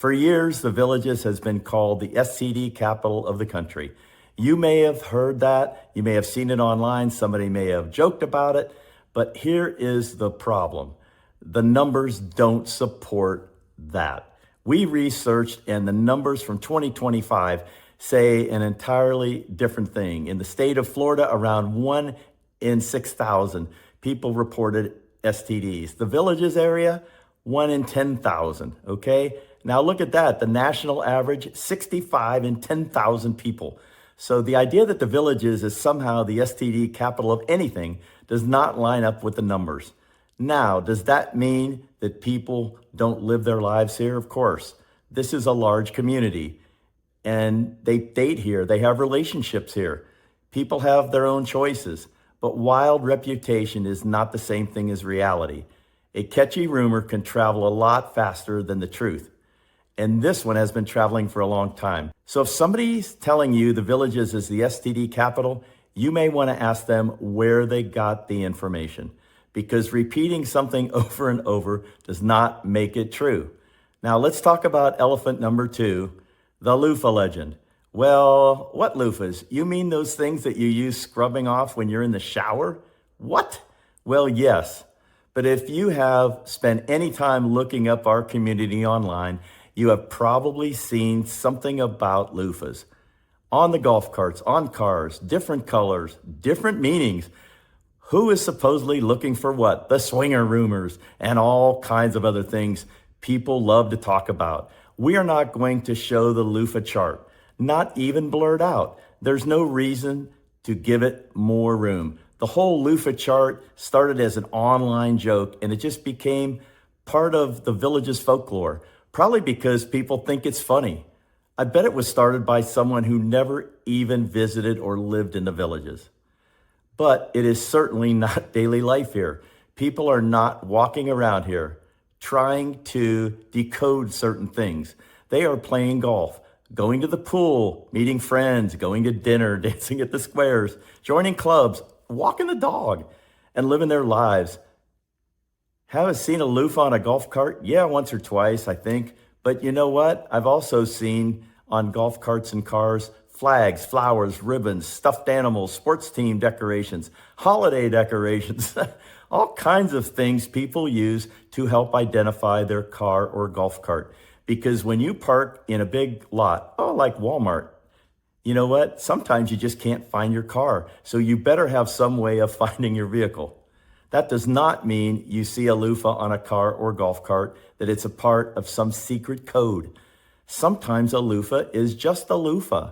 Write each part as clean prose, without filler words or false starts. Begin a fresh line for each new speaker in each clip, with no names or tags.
For years, the Villages has been called the STD capital of the country. You may have heard that. You may have seen it online. Somebody may have joked about it. But here is the problem. The numbers don't support that. We researched, and the numbers from 2025 say an entirely different thing. In the state of Florida, around 1 in 6,000 people reported STDs. The Villages area, 1 in 10,000, okay? Now look at that. The national average, 65 in 10,000 people. So the idea that the Villages is somehow the STD capital of anything does not line up with the numbers. Now, does that mean that people don't live their lives here? Of course. This is a large community, and they date here. They have relationships here. People have their own choices, but wild reputation is not the same thing as reality. A catchy rumor can travel a lot faster than the truth. And this one has been traveling for a long time. So if somebody's telling you the Villages is the STD capital, you may want to ask them where they got the information, because repeating something over and over does not make it true. Now let's talk about elephant number 2, the loofah legend. Well, what loofahs? You mean those things that you use scrubbing off when you're in the shower? What? Well, yes. But if you have spent any time looking up our community online, you have probably seen something about loofahs. On the golf carts, on cars, different colors, different meanings. Who is supposedly looking for what? The swinger rumors and all kinds of other things people love to talk about. We are not going to show the loofah chart, not even blurred out. There's no reason to give it more room. The whole loofah chart started as an online joke, and it just became part of the Villages folklore. Probably because people think it's funny. I bet it was started by someone who never even visited or lived in the Villages. But it is certainly not daily life here. People are not walking around here trying to decode certain things. They are playing golf, going to the pool, meeting friends, going to dinner, dancing at the squares, joining clubs, walking the dog, and living their lives. Haven't seen a loofah on a golf cart? Yeah, once or twice, I think. But you know what? I've also seen on golf carts and cars, flags, flowers, ribbons, stuffed animals, sports team decorations, holiday decorations, all kinds of things people use to help identify their car or golf cart. Because when you park in a big lot, like Walmart, you know what? Sometimes you just can't find your car. So you better have some way of finding your vehicle. That does not mean you see a loofah on a car or golf cart, that it's a part of some secret code. Sometimes a loofah is just a loofah.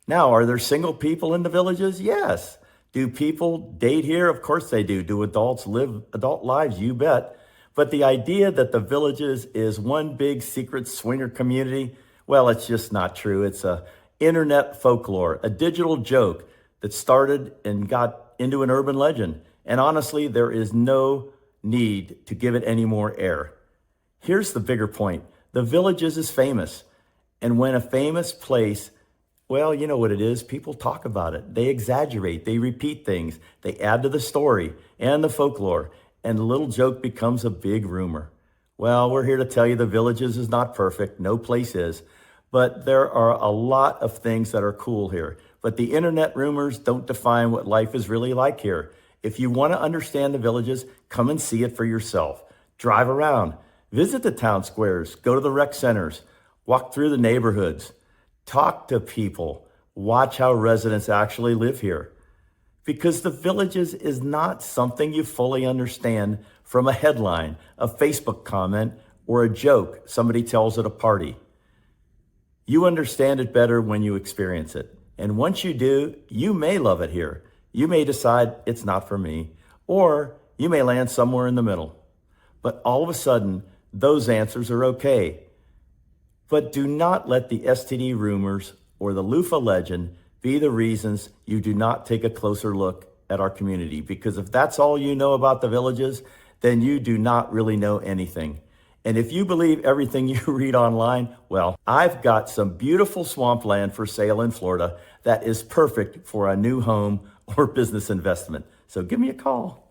Now, are there single people in the Villages? Yes. Do people date here? Of course they do. Do adults live adult lives? You bet. But the idea that the Villages is one big secret swinger community, well, it's just not true. It's a internet folklore, a digital joke that started and got into an urban legend. And honestly, there is no need to give it any more air. Here's the bigger point. The Villages is famous. And when a famous place, well, you know what it is. People talk about it. They exaggerate. They repeat things. They add to the story and the folklore. And the little joke becomes a big rumor. Well, we're here to tell you the Villages is not perfect. No place is. But there are a lot of things that are cool here. But the internet rumors don't define what life is really like here. If you want to understand the Villages, come and see it for yourself. Drive around, visit the town squares, go to the rec centers, walk through the neighborhoods, talk to people, watch how residents actually live here. Because the Villages is not something you fully understand from a headline, a Facebook comment, or a joke somebody tells at a party. You understand it better when you experience it. And once you do, you may love it here. You may decide it's not for me, or you may land somewhere in the middle. But all of a sudden, those answers are okay. But do not let the STD rumors or the loofah legend be the reasons you do not take a closer look at our community. Because if that's all you know about the Villages, then you do not really know anything. And if you believe everything you read online, well, I've got some beautiful swampland for sale in Florida that is perfect for a new home or business investment. So give me a call.